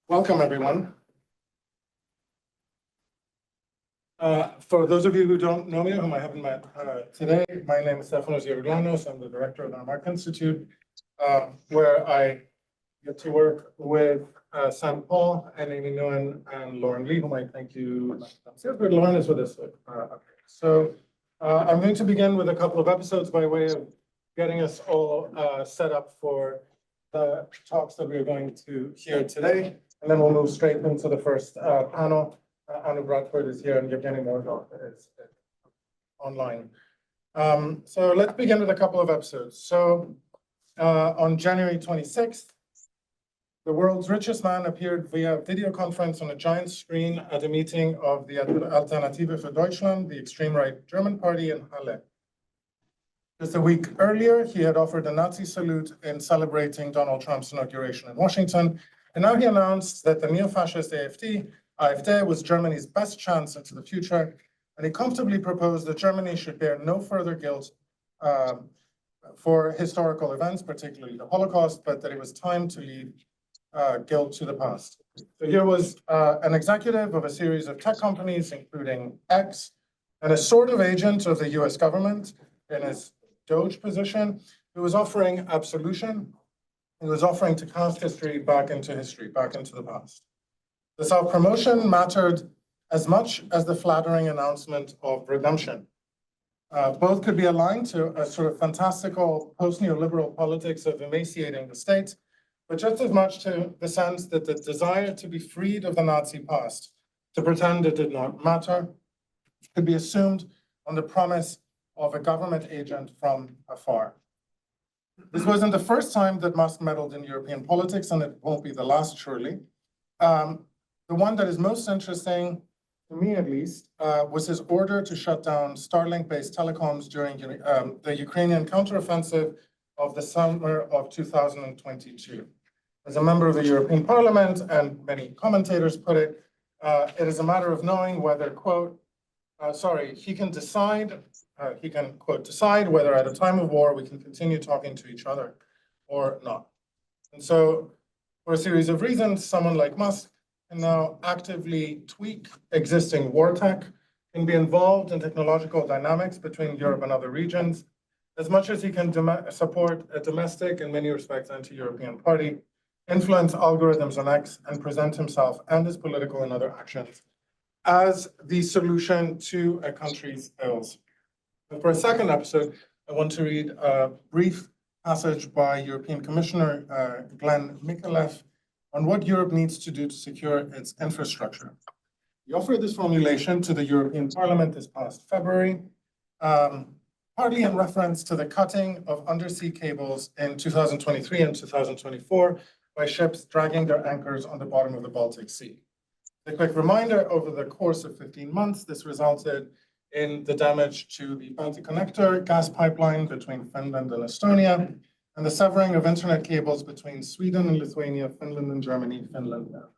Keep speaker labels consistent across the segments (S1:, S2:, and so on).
S1: Welcome, everyone. For those of you who don't know me, whom I haven't met today, my name is Stefanos Geroulanos. I'm the director of the Mark Institute, where I get to work with Sam Paul and Amy Nguyen and Lauren Lee, whom I thank you. Lauren is with us. I'm going to begin with a couple of episodes by way of getting us all set up for the talks that we're going to hear today. And then we'll move straight into the first panel. Bradford is here and Evgeny Morozov is online. So let's begin with a couple of episodes. So on January 26th, the world's richest man appeared via video conference on a giant screen at a meeting of the Alternative für Deutschland, the extreme right German party in Halle. Just a week earlier, he had offered a Nazi salute in celebrating Donald Trump's inauguration in Washington. And now he announced that the neo-fascist AfD was Germany's best chance into the future. And he comfortably proposed that Germany should bear no further guilt for historical events, particularly the Holocaust, but that it was time to leave guilt to the past. So here was an executive of a series of tech companies, including X, and a sort of agent of the US government in his Doge position, who was offering absolution. He was offering to cast history, back into the past. The self-promotion mattered as much as the flattering announcement of redemption. Both could be aligned to a sort of fantastical post-neoliberal politics of emaciating the state, but just as much to the sense that the desire to be freed of the Nazi past, to pretend it did not matter, could be assumed on the promise of a government agent from afar. This wasn't the first time that Musk meddled in European politics, and it won't be the last, surely. The one that is most interesting, to me at least, was his order to shut down Starlink-based telecoms during the Ukrainian counteroffensive of the summer of 2022. As a member of the European Parliament, and many commentators put it, it is a matter of knowing whether, quote, he can decide, quote, decide whether at a time of war we can continue talking to each other or not. And so, for a series of reasons, someone like Musk can now actively tweak existing war tech, can be involved in technological dynamics between Europe and other regions, as much as he can support a domestic, in many respects, anti-European party, influence algorithms on X, and present himself and his political and other actions as the solution to a country's ills. And for a second episode, I want to read a brief passage by European Commissioner Glenn Nicolas on what Europe needs to do to secure its infrastructure. He offered this formulation to the European Parliament this past February, partly in reference to the cutting of undersea cables in 2023 and 2024 by ships dragging their anchors on the bottom of the Baltic Sea. A quick reminder, over the course of 15 months, this resulted in the damage to the Baltic Connector gas pipeline between Finland and Estonia, and the severing of internet cables between Sweden and Lithuania, Finland and Germany, Finland now.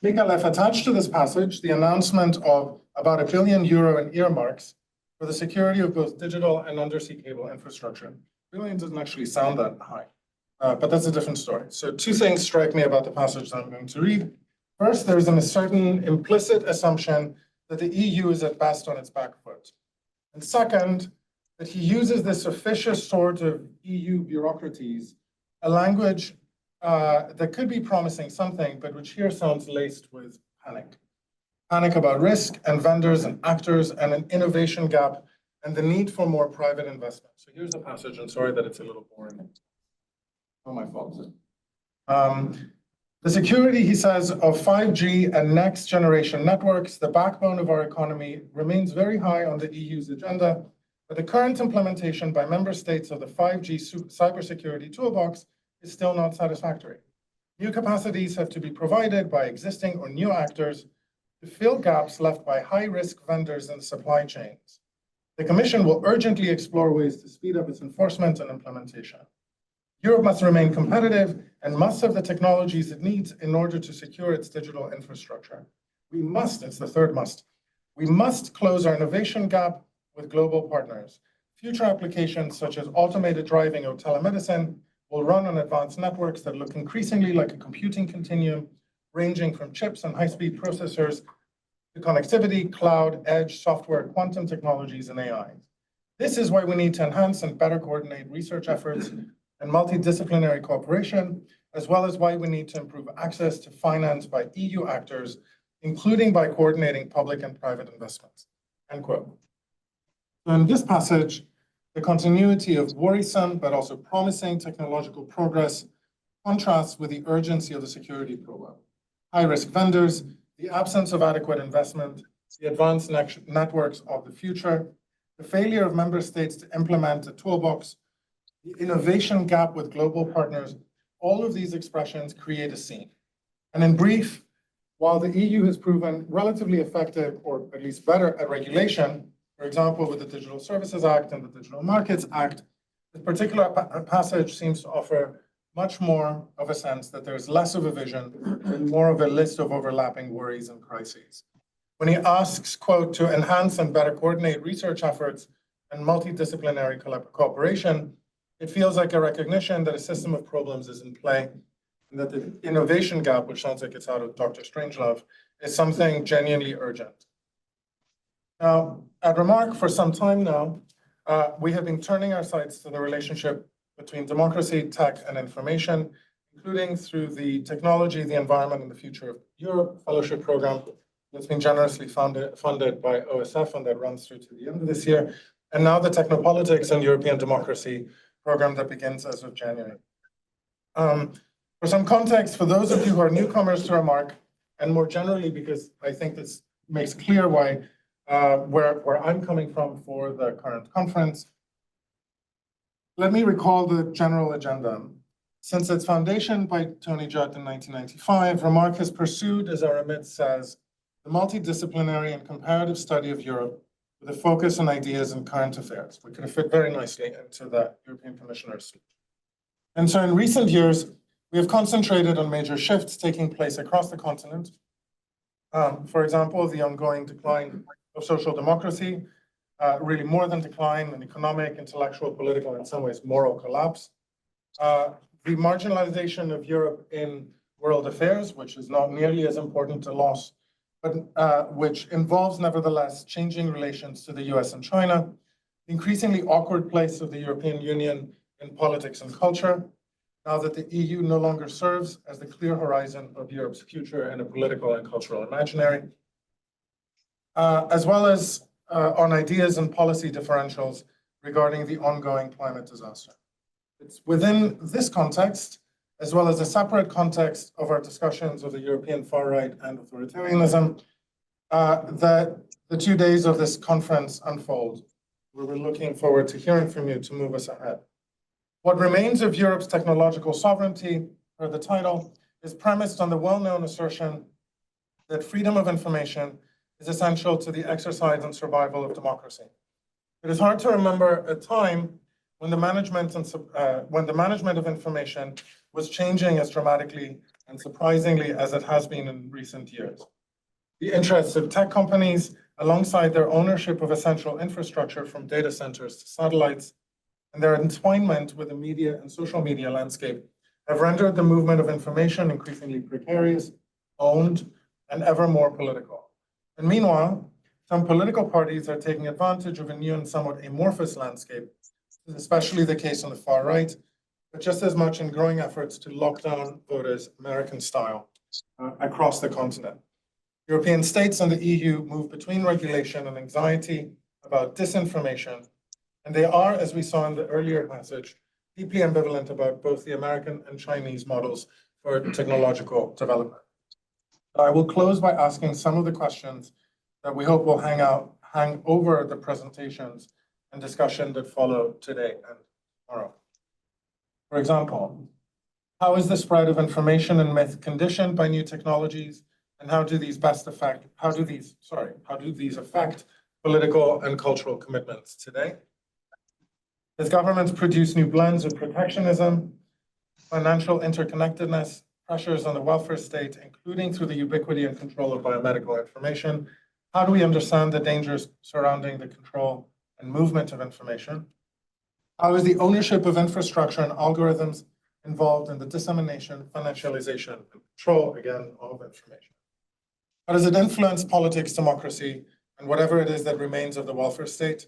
S1: Nicolas attached to this passage the announcement of about €1 billion in earmarks for the security of both digital and undersea cable infrastructure. Billion doesn't actually sound that high, but that's a different story. So two things strike me about the passage that I'm going to read. First, there's a certain implicit assumption that the EU is at best on its back foot. And second, that he uses this officious sort of EU bureaucraties, a language that could be promising something, but which here sounds laced with panic. Panic about risk and vendors and actors and an innovation gap and the need for more private investment. So here's the passage, and sorry that it's a little boring. Oh, my fault. The security, he says, of 5G and next generation networks, the backbone of our economy, remains very high on the EU's agenda, but the current implementation by member states of the 5G cybersecurity toolbox is still not satisfactory. New capacities have to be provided by existing or new actors to fill gaps left by high-risk vendors in the supply chains. The Commission will urgently explore ways to speed up its enforcement and implementation. Europe must remain competitive and must have the technologies it needs in order to secure its digital infrastructure. We must, it's the third must, we must close our innovation gap with global partners. Future applications such as automated driving or telemedicine will run on advanced networks that look increasingly like a computing continuum, ranging from chips and high-speed processors to connectivity, cloud, edge, software, quantum technologies, and AI. This is why we need to enhance and better coordinate research efforts and multidisciplinary cooperation, as well as why we need to improve access to finance by EU actors, including by coordinating public and private investments, end quote. So in this passage, the continuity of worrisome but also promising technological progress contrasts with the urgency of the security program. High-risk vendors, the absence of adequate investment, the advanced networks of the future, the failure of member states to implement a toolbox, the innovation gap with global partners, all of these expressions create a scene. And in brief, while the EU has proven relatively effective, or at least better at regulation, for example, with the Digital Services Act and the Digital Markets Act, this particular passage seems to offer much more of a sense that there's less of a vision and more of a list of overlapping worries and crises. When he asks, quote, to enhance and better coordinate research efforts and multidisciplinary cooperation, it feels like a recognition that a system of problems is in play and that the innovation gap, which sounds like it's out of Dr. Strangelove, is something genuinely urgent. Now, at Remark, for some time now, we have been turning our sights to the relationship between democracy, tech, and information, including through the Technology, the Environment, and the Future of Europe Fellowship Program that's been generously funded by OSF and that runs through to the end of this year, and now the Technopolitics and European Democracy Program that begins as of January. For some context, for those of you who are newcomers to Remark, and more generally because I think this makes clear why where I'm coming from for the current conference, let me recall the general agenda. Since its foundation by Tony Judd in 1995, Remark has pursued, as our remit says, the multidisciplinary and comparative study of Europe with a focus on ideas and current affairs. We could have fit very nicely into the European Commissioner's speech. And so in recent years, we have concentrated on major shifts taking place across the continent. For example, the ongoing decline of social democracy, really more than decline, an economic, intellectual, political, in some ways, moral collapse. The marginalization of Europe in world affairs, which is not nearly as important a loss, but which involves, nevertheless, changing relations to the US and China, increasingly awkward place of the European Union in politics and culture, now that the EU no longer serves as the clear horizon of Europe's future in a political and cultural imaginary, as well as on ideas and policy differentials regarding the ongoing climate disaster. It's within this context, as well as a separate context of our discussions of the European far right and authoritarianism, that the 2 days of this conference unfold. We're looking forward to hearing from you to move us ahead. What remains of Europe's technological sovereignty, per the title, is premised on the well-known assertion that freedom of information is essential to the exercise and survival of democracy. It is hard to remember a time when the management of information was changing as dramatically and surprisingly as it has been in recent years. The interests of tech companies, alongside their ownership of essential infrastructure from data centers to satellites, and their entwinement with the media and social media landscape, have rendered the movement of information increasingly precarious, owned, and ever more political. And meanwhile, some political parties are taking advantage of a new and somewhat amorphous landscape. This is especially the case on the far right, but just as much in growing efforts to lock down voters American style across the continent. European states and the EU move between regulation and anxiety about disinformation, and they are, as we saw in the earlier passage, deeply ambivalent about both the American and Chinese models for technological development. I will close by asking some of the questions that we hope will hang over the presentations and discussion that follow today and tomorrow. For example, how is the spread of information and myth conditioned by new technologies, and how do these affect political and cultural commitments today? As governments produce new blends of protectionism, financial interconnectedness, pressures on the welfare state, including through the ubiquity and control of biomedical information, how do we understand the dangers surrounding the control and movement of information? How is the ownership of infrastructure and algorithms involved in the dissemination, financialization, and control, again, of information? How does it influence politics, democracy, and whatever it is that remains of the welfare state?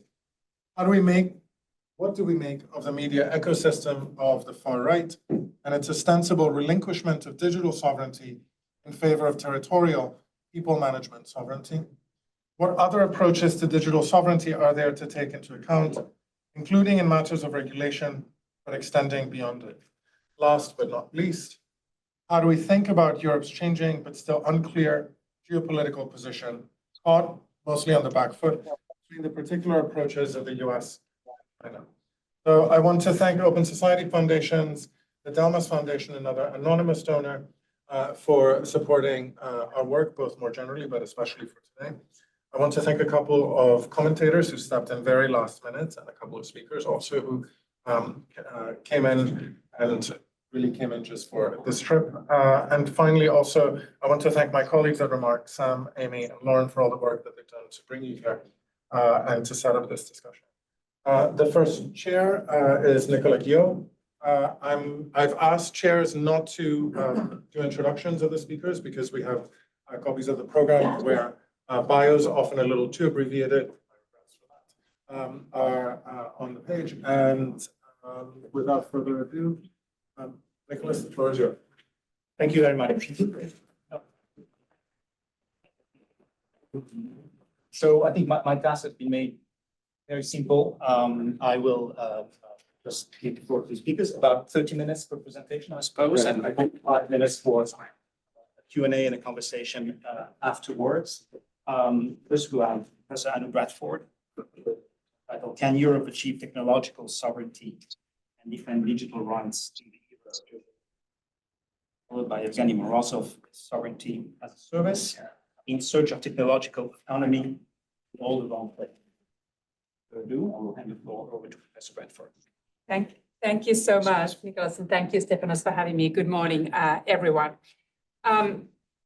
S1: What do we make of the media ecosystem of the far right and its ostensible relinquishment of digital sovereignty in favor of territorial people management sovereignty? What other approaches to digital sovereignty are there to take into account, including in matters of regulation, but extending beyond it? Last but not least, how do we think about Europe's changing but still unclear geopolitical position, caught mostly on the back foot between the particular approaches of the US and China? So I want to thank Open Society Foundations, the Delmas Foundation, another anonymous donor, for supporting our work, both more generally, but especially for today. I want to thank a couple of commentators who stepped in very last minute, and a couple of speakers also who came in and really came in just for this trip. And finally, also, I want to thank my colleagues at Remark, Sam, Amy, and Lauren, for all the work that they've done to bring you here and to set up this discussion. The first chair is Nicolas Guilhot. I've asked chairs not to do introductions of the speakers because we have copies of the program where bios, often a little too abbreviated, are on the page. And without further ado, Nicolas, the floor is yours.
S2: Thank you very much. So I think my task has been made very simple. I will just give the floor to the speakers, about 30 minutes for presentation, I suppose, and I think 5 minutes for a Q&A and a conversation afterwards. First, we have Professor Bradford, titled "Can Europe Achieve Technological Sovereignty and Defend Digital Rights in the Era?" Followed by Evgeny Morozov, "Sovereignty as a Service, in Search of Technological Autonomy, all the wrong place." I will hand the floor over to Professor Bradford.
S3: Thank you so much, Nicolas, and thank you, Stefanos, for having me. Good morning, everyone.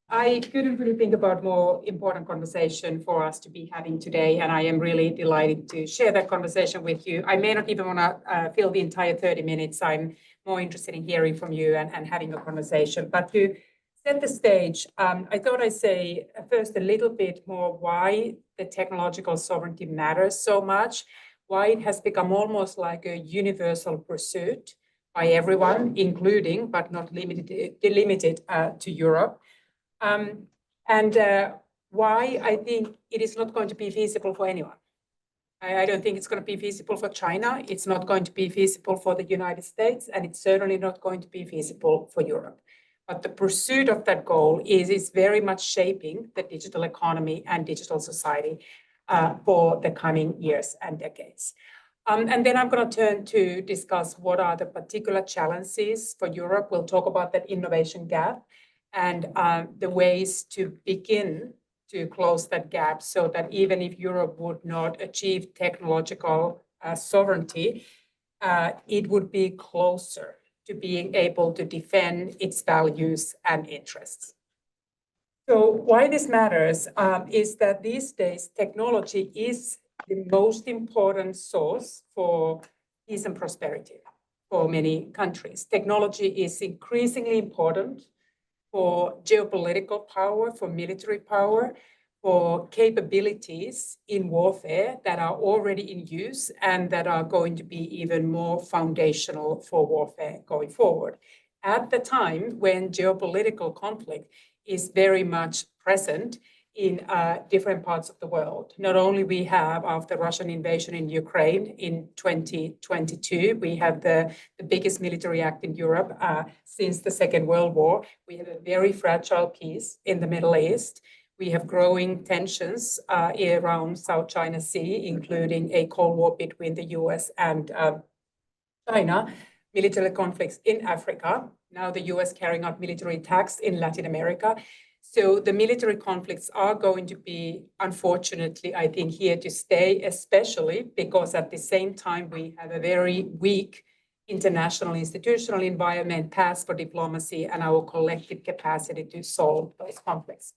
S3: I couldn't really think about more important conversation for us to be having today, and I am really delighted to share that conversation with you. I may not even want to fill the entire 30 minutes. I'm more interested in hearing from you and having a conversation. But to set the stage, I thought I'd say first a little bit more why the technological sovereignty matters so much, why it has become almost like a universal pursuit by everyone, including but not limited to Europe, and why I think it is not going to be feasible for anyone. I don't think it's going to be feasible for China. It's not going to be feasible for the United States, and it's certainly not going to be feasible for Europe. But the pursuit of that goal is very much shaping the digital economy and digital society for the coming years and decades. And then I'm going to turn to discuss what are the particular challenges for Europe. We'll talk about that innovation gap and the ways to begin to close that gap so that even if Europe would not achieve technological sovereignty, it would be closer to being able to defend its values and interests. So why this matters is that these days technology is the most important source for peace and prosperity for many countries. Technology is increasingly important for geopolitical power, for military power, for capabilities in warfare that are already in use and that are going to be even more foundational for warfare going forward. At the time when geopolitical conflict is very much present in different parts of the world. Not only we have, after Russian invasion in Ukraine in 2022, we have the biggest military act in Europe since the Second World War. We have a very fragile peace in the Middle East. We have growing tensions around South China Sea, including a Cold War between the US and China, military conflicts in Africa, now the US carrying out military attacks in Latin America. So the military conflicts are going to be, unfortunately, I think, here to stay, especially because at the same time we have a very weak international institutional environment, paths for diplomacy, and our collective capacity to solve those conflicts.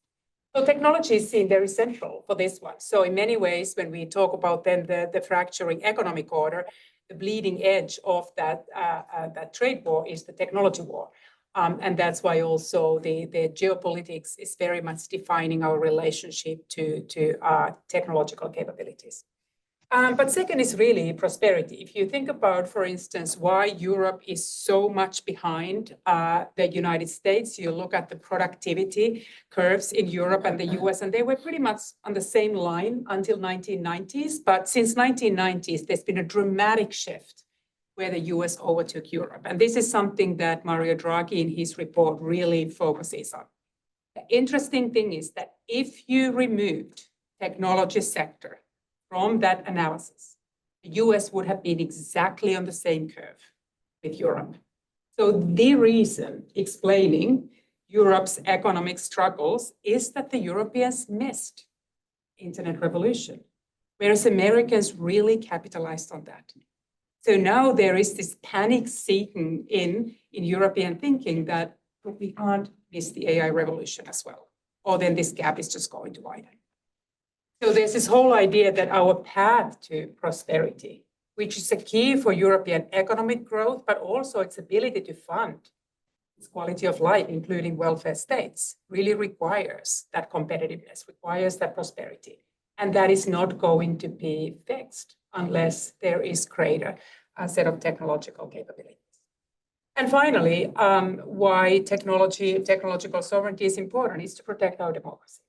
S3: So technology is seen very central for this one. So in many ways, when we talk about then the fracturing economic order, the bleeding edge of that trade war is the technology war. And that's why also the geopolitics is very much defining our relationship to technological capabilities. But second is really prosperity. If you think about, for instance, why Europe is so much behind the United States, you look at the productivity curves in Europe and the US, and they were pretty much on the same line until 1990s. But since 1990s, there's been a dramatic shift where the US overtook Europe. And this is something that Mario Draghi in his report really focuses on. The interesting thing is that if you removed technology sector from that analysis, the US would have been exactly on the same curve with Europe. So the reason explaining Europe's economic struggles is that the Europeans missed internet revolution, whereas Americans really capitalized on that. So now there is this panic seeking in European thinking that we can't miss the AI revolution as well, or then this gap is just going to widen. So there's this whole idea that our path to prosperity, which is a key for European economic growth, but also its ability to fund its quality of life, including welfare states, really requires that competitiveness, requires that prosperity. And that is not going to be fixed unless there is greater set of technological capabilities. And finally, why technological sovereignty is important is to protect our democracy.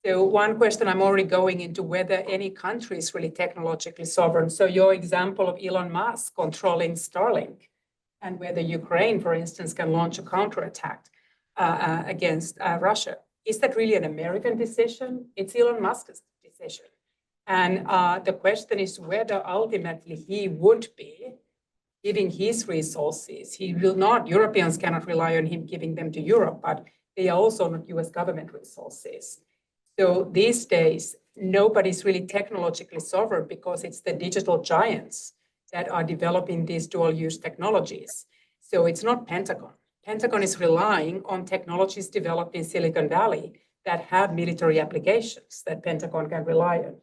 S3: So one question, I'm already going into whether any country is really technologically sovereign. So your example of Elon Musk controlling Starlink, and whether Ukraine, for instance, can launch a counterattack against Russia. Is that really an American decision? It's Elon Musk's decision. And the question is whether ultimately he would be giving his resources. He will not, Europeans cannot rely on him giving them to Europe, but they are also not US government resources. So these days, nobody's really technologically sovereign because it's the digital giants that are developing these dual-use technologies. So it's not Pentagon. Pentagon is relying on technologies developed in Silicon Valley that have military applications that Pentagon can rely on.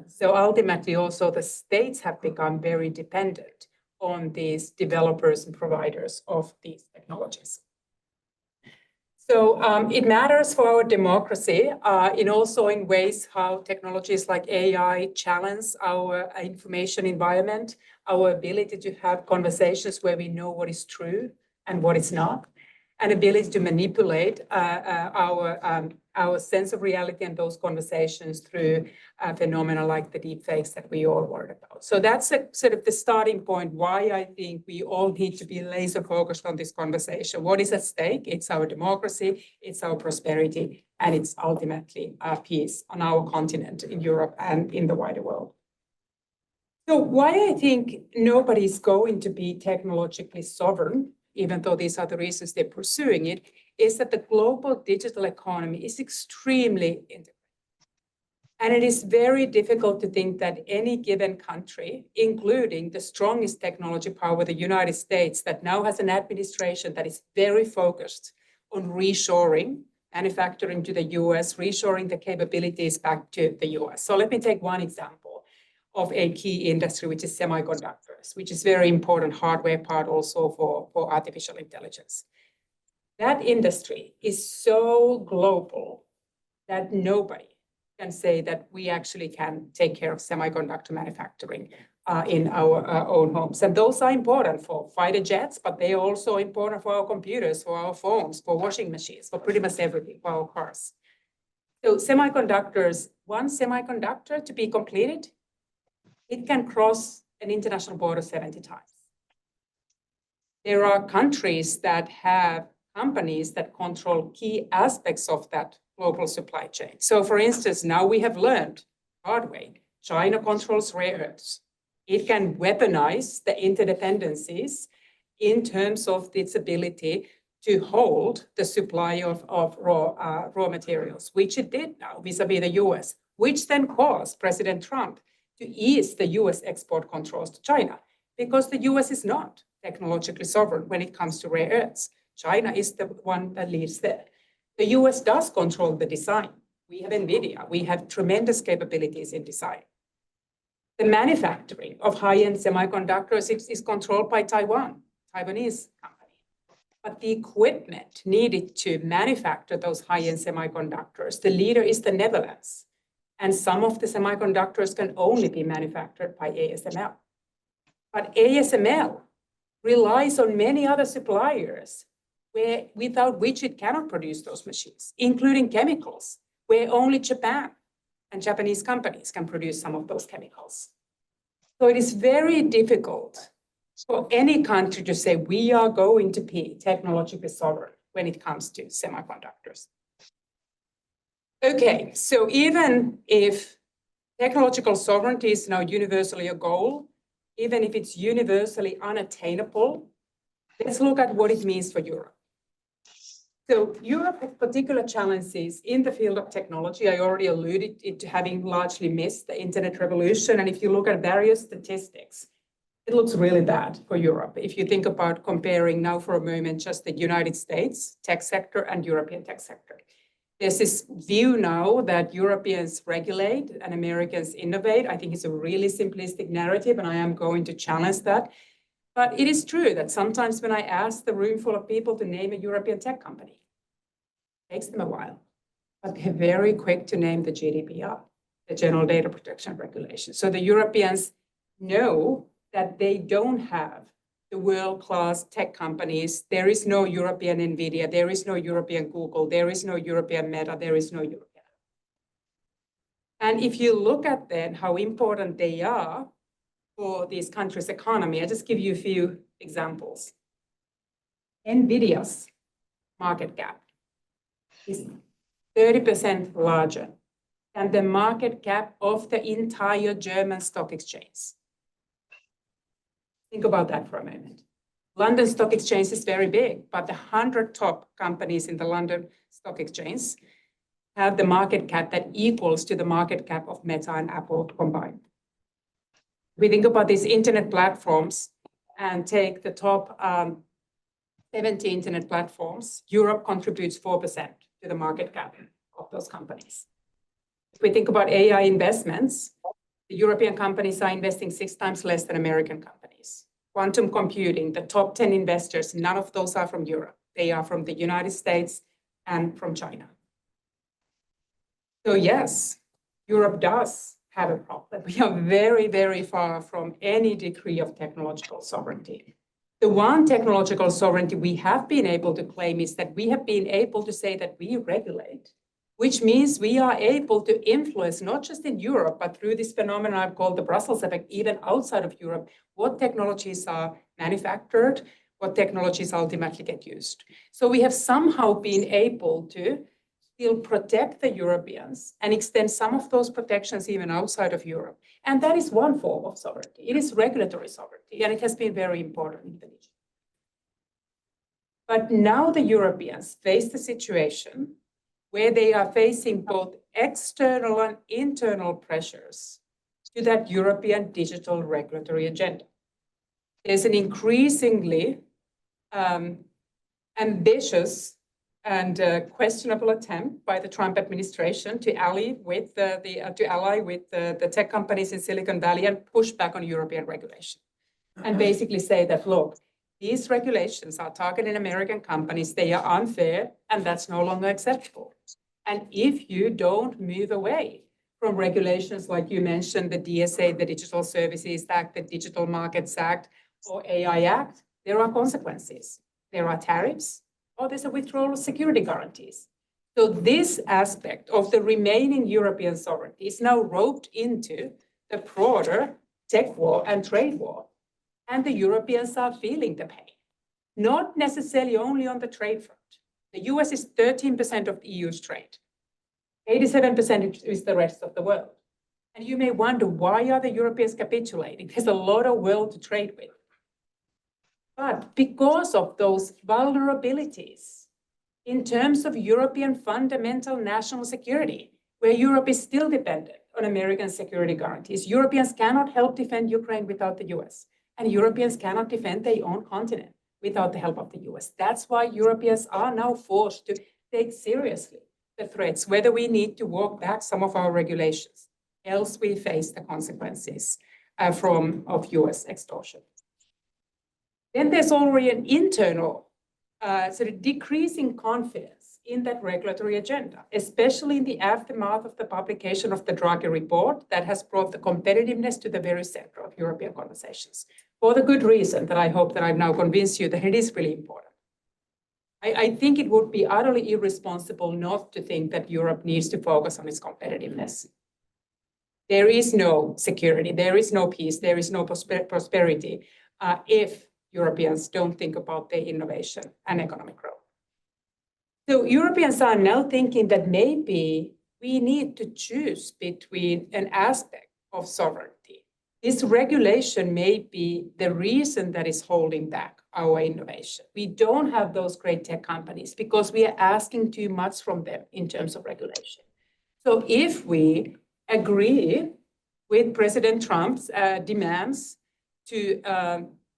S3: So ultimately, also the states have become very dependent on these developers and providers of these technologies. So it matters for our democracy in also in ways how technologies like AI challenge our information environment, our ability to have conversations where we know what is true and what is not, and ability to manipulate our sense of reality and those conversations through phenomena like the deepfakes that we all worried about. So that's sort of the starting point why I think we all need to be laser focused on this conversation. What is at stake? It's our democracy, it's our prosperity, and it's ultimately peace on our continent in Europe and in the wider world. So why I think nobody's going to be technologically sovereign, even though these are the reasons they're pursuing it, is that the global digital economy is extremely integrated. And it is very difficult to think that any given country, including the strongest technology power, the United States, that now has an administration that is very focused on reshoring manufacturing to the US, reshoring the capabilities back to the US. So let me take one example of a key industry, which is semiconductors, which is very important hardware part also for artificial intelligence. That industry is so global that nobody can say that we actually can take care of semiconductor manufacturing in our own homes. And those are important for fighter jets, but they are also important for our computers, for our phones, for washing machines, for pretty much everything, for our cars. So semiconductors, one semiconductor to be completed, it can cross an international border 70 times. There are countries that have companies that control key aspects of that global supply chain. So for instance, now we have learned hard way, China controls rare earths. It can weaponize the interdependencies in terms of its ability to hold the supply of raw materials, which it did now vis-a-vis the US, which then caused President Trump to ease the US export controls to China, because the US is not technologically sovereign when it comes to rare earths. China is the one that leads there. The US does control the design We have NVIDIA. We have tremendous capabilities in design. The manufacturing of high-end semiconductors is controlled by Taiwanese company. But the equipment needed to manufacture those high-end semiconductors, the leader is the Netherlands. And some of the semiconductors can only be manufactured by ASML. But ASML relies on many other suppliers without which it cannot produce those machines, including chemicals, where only Japan and Japanese companies can produce some of those chemicals. So it is very difficult for any country to say we are going to be technologically sovereign when it comes to semiconductors. Okay, so even if technological sovereignty is now universally a goal, even if it's universally unattainable, let's look at what it means for Europe. So Europe has particular challenges in the field of technology. I already alluded to having largely missed the internet revolution. And if you look at various statistics, it looks really bad for Europe. If you think about comparing now for a moment just the United States tech sector and European tech sector. There's this view now that Europeans regulate and Americans innovate. I think it's a really simplistic narrative, and I am going to challenge that. But it is true that sometimes when I ask the room full of people to name a European tech company, it takes them a while, but they're very quick to name the GDPR, the General Data Protection Regulation. So the Europeans know that they don't have the world-class tech companies. There is no European NVIDIA, there is no European Google, there is no European Meta, there is no European. And if you look at then how important they are for these countries' economy, I'll just give you a few examples. NVIDIA's market cap is 30% larger than the market cap of the entire German stock exchange. Think about that for a moment. London Stock Exchange is very big, but the 100 top companies in the London Stock Exchange have the market cap that equals to the market cap of Meta and Apple combined. We think about these internet platforms and take the top 70 internet platforms, Europe contributes 4% to the market cap of those companies. If we think about AI investments, the European companies are investing 6 times less than American companies. Quantum computing, the top 10 investors, none of those are from Europe. They are from the United States and from China. So yes, Europe does have a problem. We are very, very far from any degree of technological sovereignty. The one technological sovereignty we have been able to claim is that we have been able to say that we regulate, which means we are able to influence, not just in Europe, but through this phenomenon I've called the Brussels effect, even outside of Europe, what technologies are manufactured, what technologies ultimately get used. So we have somehow been able to still protect the Europeans and extend some of those protections even outside of Europe. And that is one form of sovereignty. It is regulatory sovereignty, and it has been very important in the region. But now the Europeans face the situation where they are facing both external and internal pressures to that European digital regulatory agenda. There's an increasingly ambitious and questionable attempt by the Trump administration to ally with the tech companies in Silicon Valley and push back on European regulation. And basically say that, look, these regulations are targeting American companies, they are unfair, and that's no longer acceptable. And if you don't move away from regulations like you mentioned, the DSA, the Digital Services Act, the Digital Markets Act, or AI Act, there are consequences. There are tariffs, or there's a withdrawal of security guarantees. So this aspect of the remaining European sovereignty is now roped into the broader tech war and trade war. And the Europeans are feeling the pain, not necessarily only on the trade front. The US is 13% of the EU's trade. 87% is the rest of the world. And you may wonder, why are the Europeans capitulating? There's a lot of world to trade with. But because of those vulnerabilities in terms of European fundamental national security, where Europe is still dependent on American security guarantees, Europeans cannot help defend Ukraine without the US. And Europeans cannot defend their own continent without the help of the US. That's why Europeans are now forced to take seriously the threats, whether we need to walk back some of our regulations, else we face the consequences of US extortion. Then there's already an internal sort of decreasing confidence in that regulatory agenda, especially in the aftermath of the publication of the Draghi report that has brought the competitiveness to the very center of European conversations, for the good reason that I hope that I've now convinced you that it is really important. I think it would be utterly irresponsible not to think that Europe needs to focus on its competitiveness. There is no security, there is no peace, there is no prosperity if Europeans don't think about their innovation and economic growth. So Europeans are now thinking that maybe we need to choose between an aspect of sovereignty. This regulation may be the reason that is holding back our innovation. We don't have those great tech companies because we are asking too much from them in terms of regulation. So if we agree with President Trump's demands to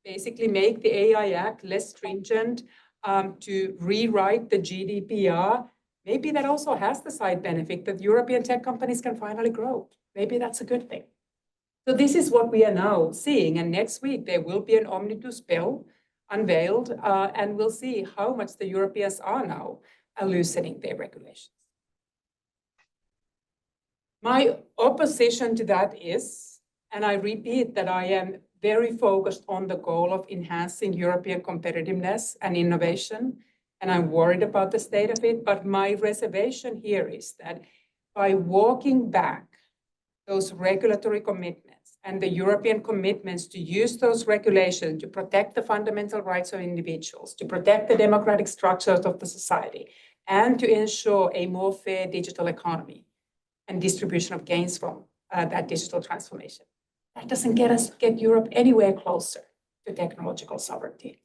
S3: basically make the AI Act less stringent, to rewrite the GDPR, maybe that also has the side benefit that European tech companies can finally grow. Maybe that's a good thing. So this is what we are now seeing. And next week, there will be an omnibus bill unveiled, and we'll see how much the Europeans are now loosening their regulations. My opposition to that is, and I repeat that I am very focused on the goal of enhancing European competitiveness and innovation, and I'm worried about the state of it, but my reservation here is that by walking back those regulatory commitments and the European commitments to use those regulations to protect the fundamental rights of individuals, to protect the democratic structures of the society, and to ensure a more fair digital economy and distribution of gains from that digital transformation. That doesn't get Europe anywhere closer to technological sovereignty.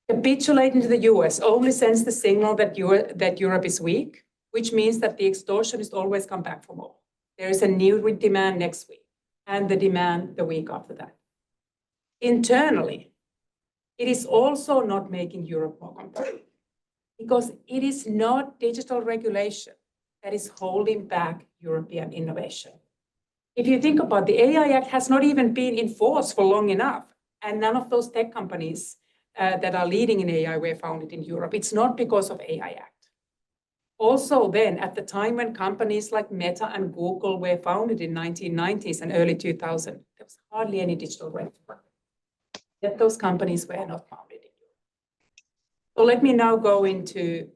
S3: Capitulating to the US only sends the signal that Europe is weak, which means that the extortionists always come back for more. There is a new demand next week and the demand the week after that. Internally, it is also not making Europe more competitive because it is not digital regulation that is holding back European innovation. If you think about the AI Act has not even been enforced for long enough, and none of those tech companies that are leading in AI were founded in Europe. It's not because of AI Act. Also then, at the time when companies like Meta and Google were founded in 1990s and early 2000s, there was hardly any digital regulation. Yet those companies were not founded in Europe. So let me now go into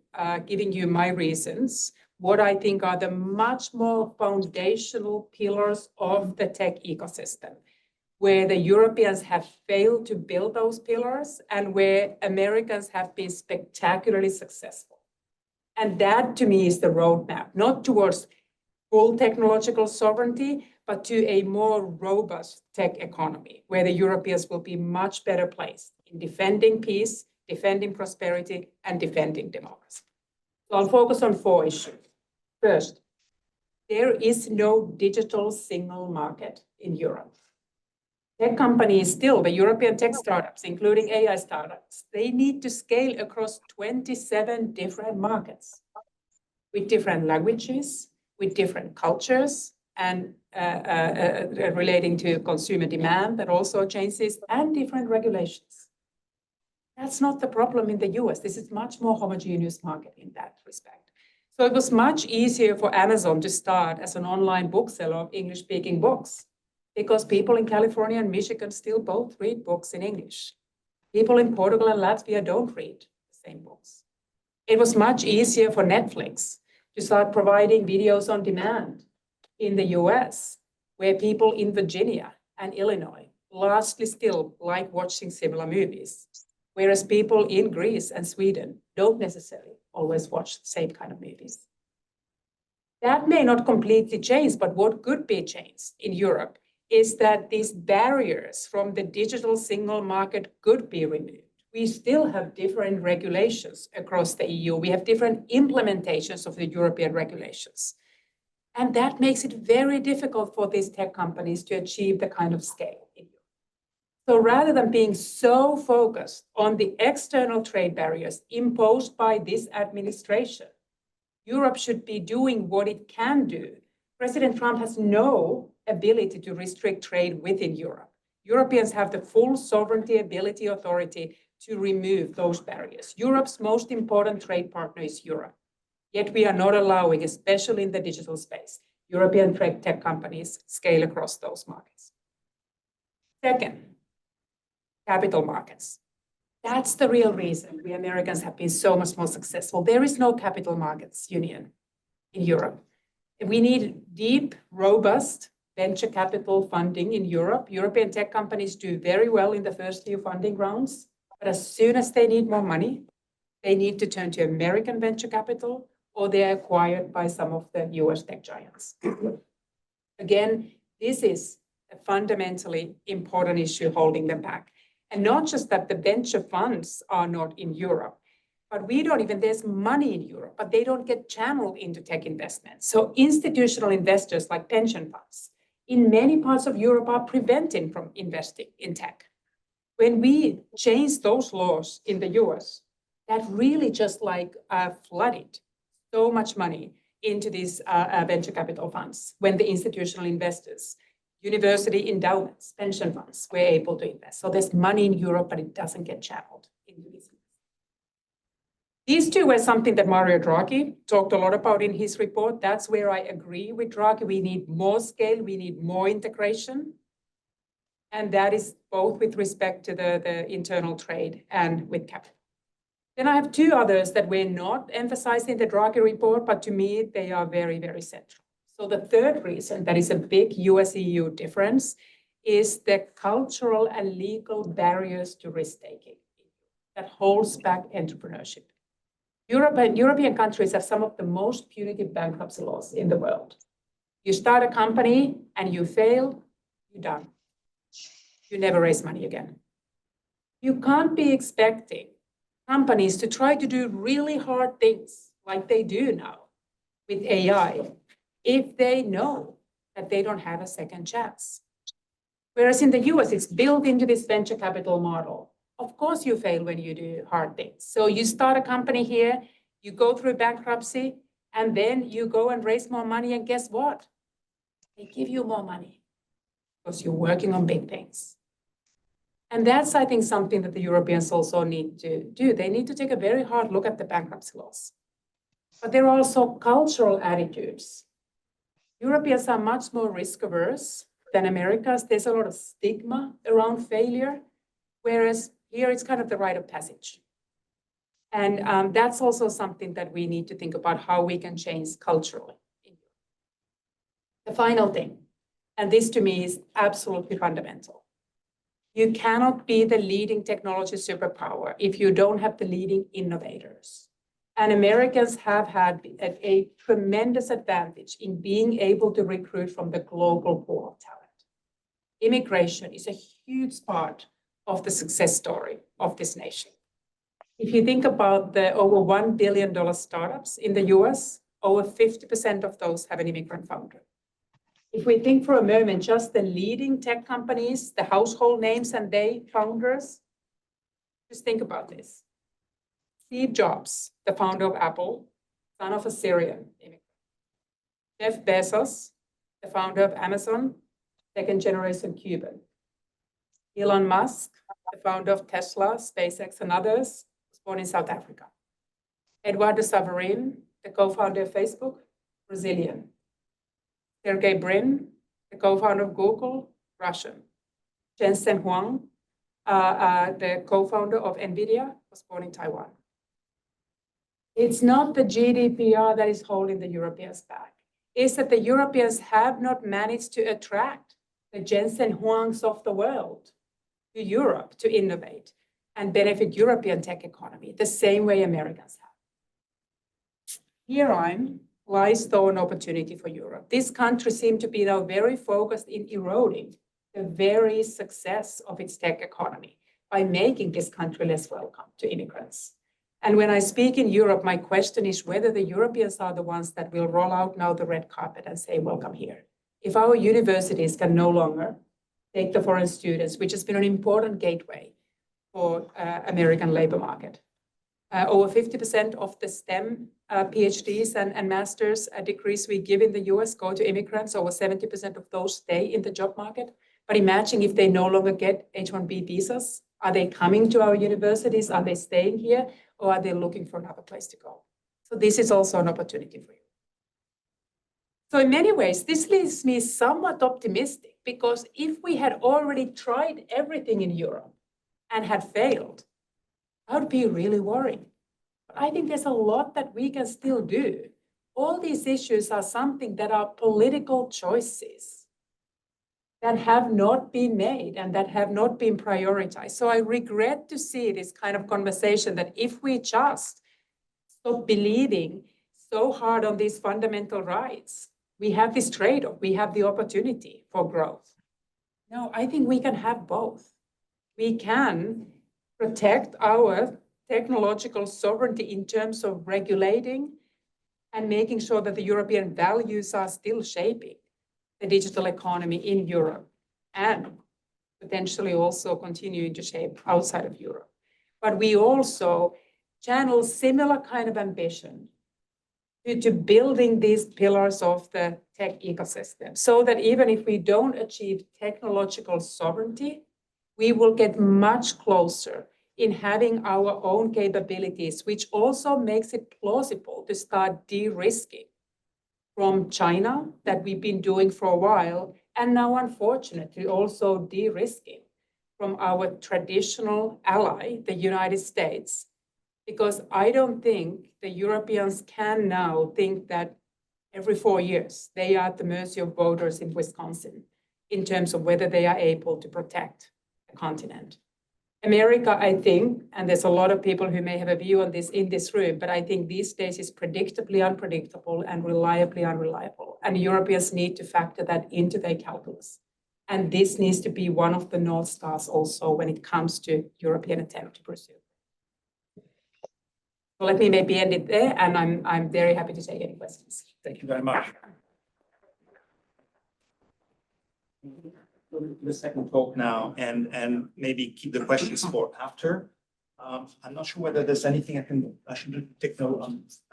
S3: giving you my reasons, what I think are the much more foundational pillars of the tech ecosystem, where the Europeans have failed to build those pillars and where Americans have been spectacularly successful. And that, to me, is the roadmap, not towards full technological sovereignty, but to a more robust tech economy, where the Europeans will be much better placed in defending peace, defending prosperity, and defending democracy. So I'll focus on 4 issues. First, there is no digital single market in Europe. Tech companies still, the European tech startups, including AI startups, they need to scale across 27 different markets with different languages, with different cultures, and relating to consumer demand that also changes, and different regulations. That's not the problem in the US. This is much more homogeneous market in that respect. So it was much easier for Amazon to start as an online bookseller of English-speaking books because people in California and Michigan still both read books in English. People in Portugal and Latvia don't read the same books. It was much easier for Netflix to start providing videos on demand in the US, where people in Virginia and Illinois largely still like watching similar movies, whereas people in Greece and Sweden don't necessarily always watch the same kind of movies. That may not completely change, but what could be changed in Europe is that these barriers from the digital single market could be removed. We still have different regulations across the EU. We have different implementations of the European regulations. And that makes it very difficult for these tech companies to achieve the kind of scale in Europe. So rather than being so focused on the external trade barriers imposed by this administration, Europe should be doing what it can do. President Trump has no ability to restrict trade within Europe. Europeans have the full sovereignty, ability, authority to remove those barriers. Europe's most important trade partner is Europe. Yet we are not allowing, especially in the digital space, European tech companies scale across those markets. Second, capital markets. That's the real reason we Americans have been so much more successful. There is no capital markets union in Europe. We need deep, robust venture capital funding in Europe. European tech companies do very well in the first few funding rounds, but as soon as they need more money, they need to turn to American venture capital, or they're acquired by some of the US tech giants. Again, this is a fundamentally important issue holding them back. And not just that the venture funds are not in Europe, but there's money in Europe, but they don't get channeled into tech investments. So institutional investors like pension funds in many parts of Europe are prevented from investing in tech. When we changed those laws in the US, that really just flooded so much money into these venture capital funds when the institutional investors, university endowments, pension funds were able to invest. So there's money in Europe, but it doesn't get channeled into these. These two were something that Mario Draghi talked a lot about in his report. That's where I agree with Draghi. We need more scale, we need more integration. And that is both with respect to the internal trade and with capital. Then I have two others that we're not emphasizing in the Draghi report, but to me, they are very, very central. So the third reason that is a big US-EU difference is the cultural and legal barriers to risk-taking that holds back entrepreneurship. European countries have some of the most punitive bankruptcy laws in the world. You start a company and you fail, you're done. You never raise money again. You can't be expecting companies to try to do really hard things like they do now with AI if they know that they don't have a second chance. Whereas in the US, it's built into this venture capital model. Of course, you fail when you do hard things. So you start a company here, you go through bankruptcy, and then you go and raise more money. And guess what? They give you more money because you're working on big things. And that's, I think, something that the Europeans also need to do. They need to take a very hard look at the bankruptcy laws. But there are also cultural attitudes. Europeans are much more risk averse than Americans. There's a lot of stigma around failure, whereas here it's kind of the rite of passage. And that's also something that we need to think about how we can change culturally. The final thing, and this to me is absolutely fundamental. You cannot be the leading technology superpower if you don't have the leading innovators. And Americans have had a tremendous advantage in being able to recruit from the global pool of talent. Immigration is a huge part of the success story of this nation. If you think about the over $1 billion startups in the US, over 50% of those have an immigrant founder. If we think for a moment, just the leading tech companies, the household names and they founders, just think about this. Steve Jobs, the founder of Apple, son of a Syrian immigrant. Jeff Bezos, the founder of Amazon, second generation Cuban. Elon Musk, the founder of Tesla, SpaceX, and others, was born in South Africa. Eduardo Saverin, the co-founder of Facebook, Brazilian. Sergey Brin, the co-founder of Google, Russian. Jensen Huang, the co-founder of NVIDIA, was born in Taiwan. It's not the GDPR that is holding the Europeans back. It's that the Europeans have not managed to attract the Jensen Huangs of the world to Europe to innovate and benefit European tech economy the same way Americans have. Herein lies though an opportunity for Europe. This country seemed to be now very focused in eroding the very success of its tech economy by making this country less welcome to immigrants. And when I speak in Europe, my question is whether the Europeans are the ones that will roll out now the red carpet and say, welcome here. If our universities can no longer take the foreign students, which has been an important gateway for American labor market, Over 50% of the STEM PhDs and master's degrees we give in the US go to immigrants. Over 70% of those stay in the job market. But imagine if they no longer get H-1B visas. Are they coming to our universities? Are they staying here? Or are they looking for another place to go? So this is also an opportunity for you. So in many ways, this leaves me somewhat optimistic, because if we had already tried everything in Europe and had failed, I would be really worried. But I think there's a lot that we can still do. All these issues are something that are political choices that have not been made and that have not been prioritized. So I regret to see this kind of conversation that if we just stop believing so hard on these fundamental rights, we have this trade-off, we have the opportunity for growth. No, I think we can have both. We can protect our technological sovereignty in terms of regulating and making sure that the European values are still shaping the digital economy in Europe and potentially also continuing to shape outside of Europe. But we also channel similar kind of ambition to building these pillars of the tech ecosystem, so that even if we don't achieve technological sovereignty, we will get much closer in having our own capabilities, which also makes it plausible to start de-risking from China that we've been doing for a while, and now unfortunately also de-risking from our traditional ally, the United States, because I don't think the Europeans can now think that every 4 years they are at the mercy of voters in Wisconsin in terms of whether they are able to protect the continent. America, I think, and there's a lot of people who may have a view on this in this room, but I think these days is predictably unpredictable and reliably unreliable. And Europeans need to factor that into their calculus. And this needs to be one of the North Stars also when it comes to European attempt to pursue. So let me maybe end it there, and I'm very happy to take any questions.
S2: Thank you very much. The second talk now, and maybe keep the questions for after. I'm not sure whether there's anything I should do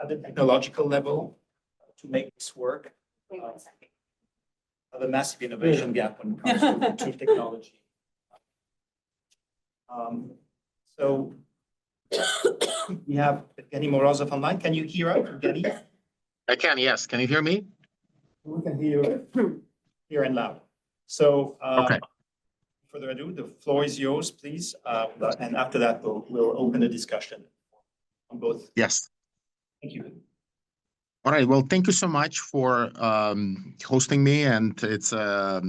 S2: at the technological level to make this work. The massive innovation gap when it comes to technology. So we have Evgeny Morozov online. Can you hear us, Evgeny?
S4: I can, yes. Can you hear me?
S2: We can hear you clear and loud. So,
S4: Okay.
S2: further ado, the floor is yours, please. And after that, we'll open the discussion on both.
S4: Yes.
S2: Thank you.
S4: All right. Well, thank you so much for hosting me. And it's a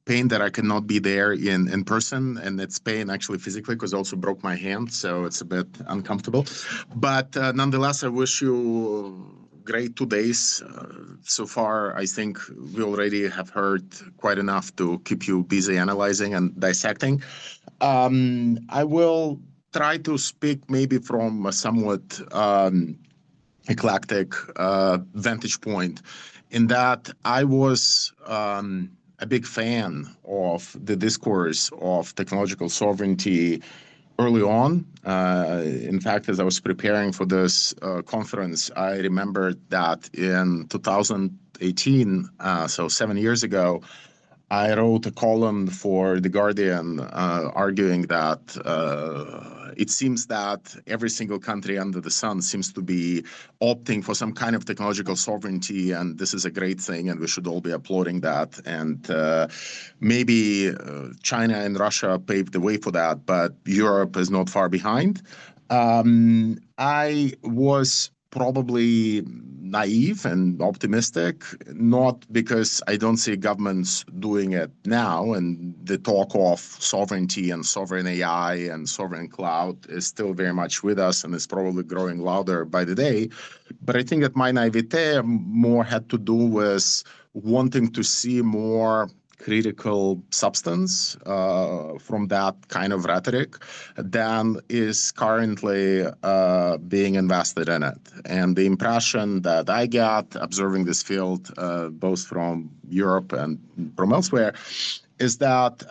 S4: pain that I cannot be there in person. And it's pain actually physically because I also broke my hand. So it's a bit uncomfortable. But nonetheless, I wish you great 2 days. So far, I think we already have heard quite enough to keep you busy analyzing and dissecting. I will try to speak maybe from a somewhat eclectic vantage point, in that I was a big fan of the discourse of technological sovereignty early on. In fact, as I was preparing for this conference, I remembered that in 2018, so 7 years ago, I wrote a column for The Guardian arguing that it seems that every single country under the sun seems to be opting for some kind of technological sovereignty, and this is a great thing, and we should all be applauding that. And maybe China and Russia paved the way for that, but Europe is not far behind. I was probably naive and optimistic, not because I don't see governments doing it now, and the talk of sovereignty and sovereign AI and sovereign cloud is still very much with us and is probably growing louder by the day. But I think that my naivete more had to do with wanting to see more critical substance from that kind of rhetoric than is currently being invested in it. And the impression that I got observing this field, both from Europe and from elsewhere, is that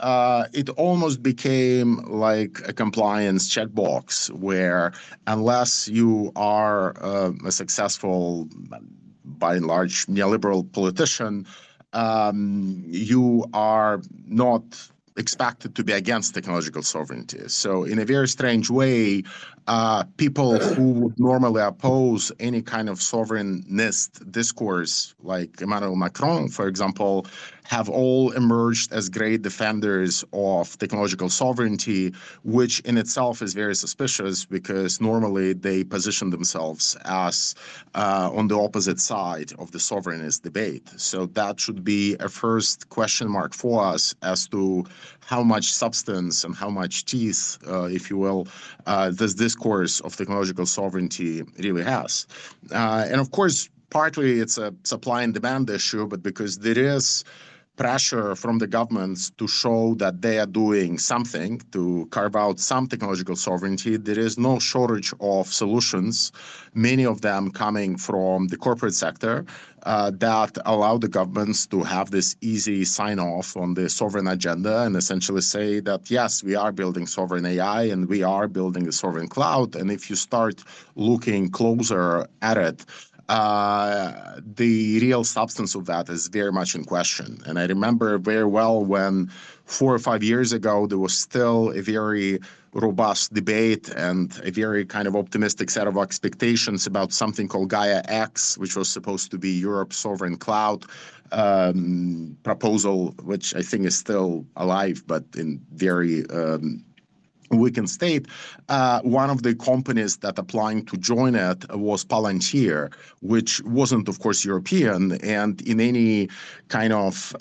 S4: it almost became like a compliance checkbox where unless you are a successful, by and large, neoliberal politician, you are not expected to be against technological sovereignty. So in a very strange way, people who would normally oppose any kind of sovereignist discourse, like Emmanuel Macron, for example, have all emerged as great defenders of technological sovereignty, which in itself is very suspicious because normally they position themselves as on the opposite side of the sovereignist debate. So that should be a first question mark for us as to how much substance and how much teeth, if you will, this discourse of technological sovereignty really has. And of course, partly it's a supply and demand issue, but because there is pressure from the governments to show that they are doing something to carve out some technological sovereignty, there is no shortage of solutions, many of them coming from the corporate sector, that allow the governments to have this easy sign-off on the sovereign agenda and essentially say that, yes, we are building sovereign AI and we are building a sovereign cloud. And if you start looking closer at it, the real substance of that is very much in question. And I remember very well when 4 or 5 years ago, there was still a very robust debate and a very kind of optimistic set of expectations about something called Gaia X, which was supposed to be Europe's sovereign cloud proposal, which I think is still alive, but in very weakened state. One of the companies that applying to join it was Palantir, which wasn't, of course, European, and in any kind of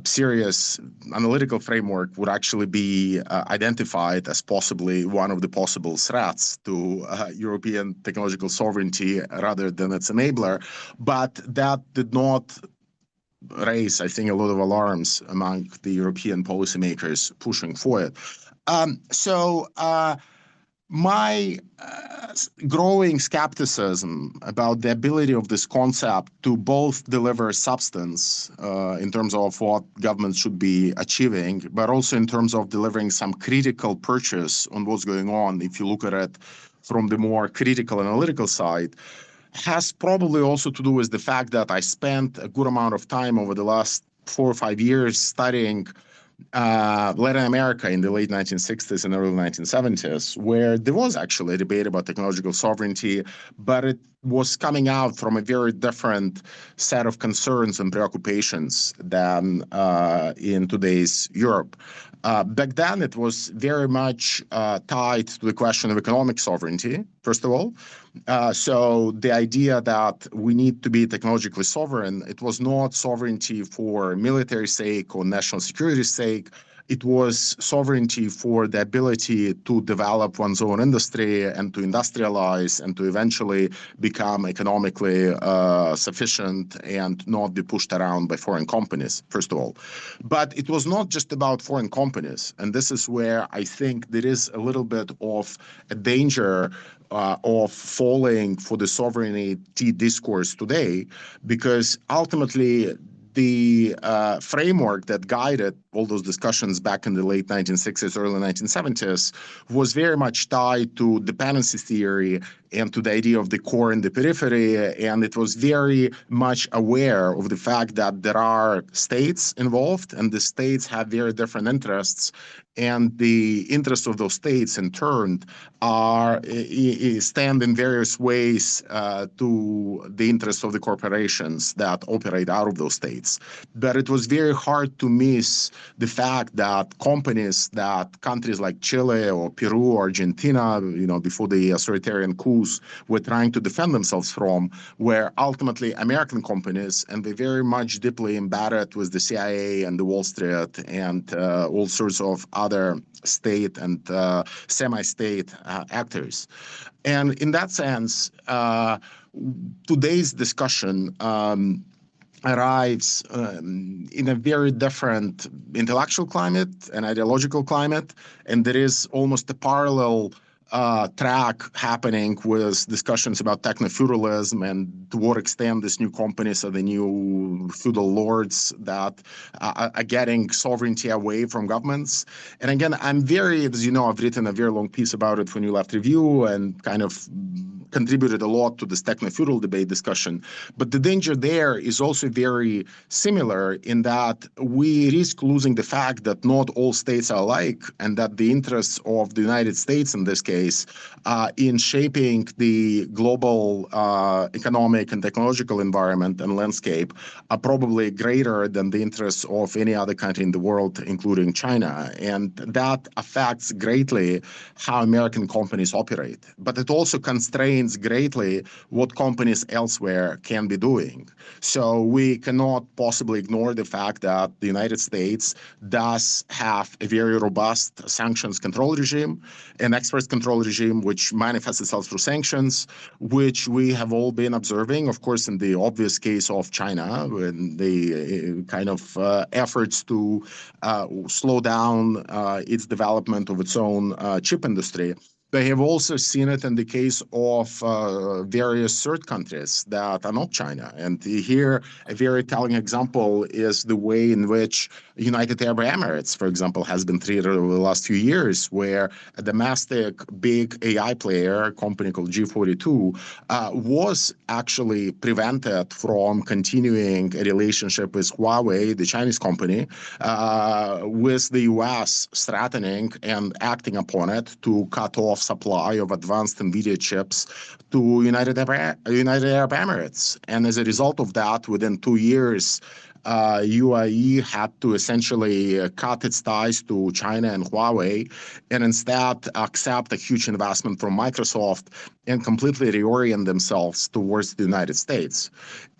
S4: serious analytical framework would actually be identified as possibly one of the possible threats to European technological sovereignty rather than its enabler. But that did not raise, I think, a lot of alarms among the European policymakers pushing for it. My growing skepticism about the ability of this concept to both deliver substance in terms of what governments should be achieving, but also in terms of delivering some critical purchase on what's going on, if you look at it from the more critical analytical side, has probably also to do with the fact that I spent a good amount of time over the last 4 or 5 years studying Latin America in the late 1960s and early 1970s, where there was actually a debate about technological sovereignty, but it was coming out from a very different set of concerns and preoccupations than in today's Europe. Back then, it was very much tied to the question of economic sovereignty, first of all. So the idea that we need to be technologically sovereign, it was not sovereignty for military sake or national security sake. It was sovereignty for the ability to develop one's own industry and to industrialize and to eventually become economically sufficient and not be pushed around by foreign companies, first of all. But it was not just about foreign companies. And this is where I think there is a little bit of a danger of falling for the sovereignty discourse today, because ultimately the framework that guided all those discussions back in the late 1960s, early 1970s, was very much tied to dependency theory and to the idea of the core and the periphery. And it was very much aware of the fact that there are states involved and the states have very different interests. And the interests of those states, in turn, stand in various ways to the interests of the corporations that operate out of those states. But it was very hard to miss the fact that countries like Chile or Peru or Argentina, before the authoritarian coups, were trying to defend themselves from, were ultimately American companies, and they're very much deeply embedded with the CIA and the Wall Street and all sorts of other state and semi-state actors. And in that sense, today's discussion arrives in a very different intellectual climate and ideological climate, and there is almost a parallel track happening with discussions about techno-feudalism and to what extent these new companies are the new feudal lords that are getting sovereignty away from governments. And again, I'm very, as you know, I've written a very long piece about it for New Left Review and kind of contributed a lot to this techno-feudal debate discussion. But the danger there is also very similar in that we risk losing the fact that not all states are alike and that the interests of the United States in this case in shaping the global economic and technological environment and landscape are probably greater than the interests of any other country in the world, including China. And that affects greatly how American companies operate. But it also constrains greatly what companies elsewhere can be doing. So we cannot possibly ignore the fact that the United States does have a very robust sanctions control regime, an export control regime, which manifests itself through sanctions, which we have all been observing, of course, in the obvious case of China, and the kind of efforts to slow down its development of its own chip industry. They have also seen it in the case of various third countries that are not China. And here, a very telling example is the way in which United Arab Emirates, for example, has been treated over the last few years, where a domestic big AI player, a company called G42, was actually prevented from continuing a relationship with Huawei, the Chinese company, with the US threatening and acting upon it to cut off supply of advanced NVIDIA chips to United Arab Emirates. And as a result of that, within 2 years, UAE had to essentially cut its ties to China and Huawei and instead accept a huge investment from Microsoft and completely reorient themselves towards the United States.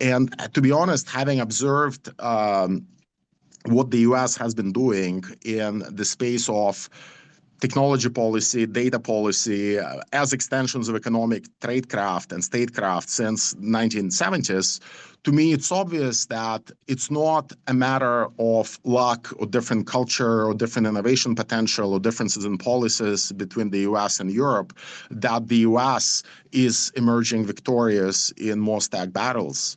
S4: And to be honest, having observed what the US has been doing in the space of technology policy, data policy, as extensions of economic tradecraft and statecraft since 1970s, to me, it's obvious that it's not a matter of luck or different culture or different innovation potential or differences in policies between the US and Europe, that the US is emerging victorious in most tag battles,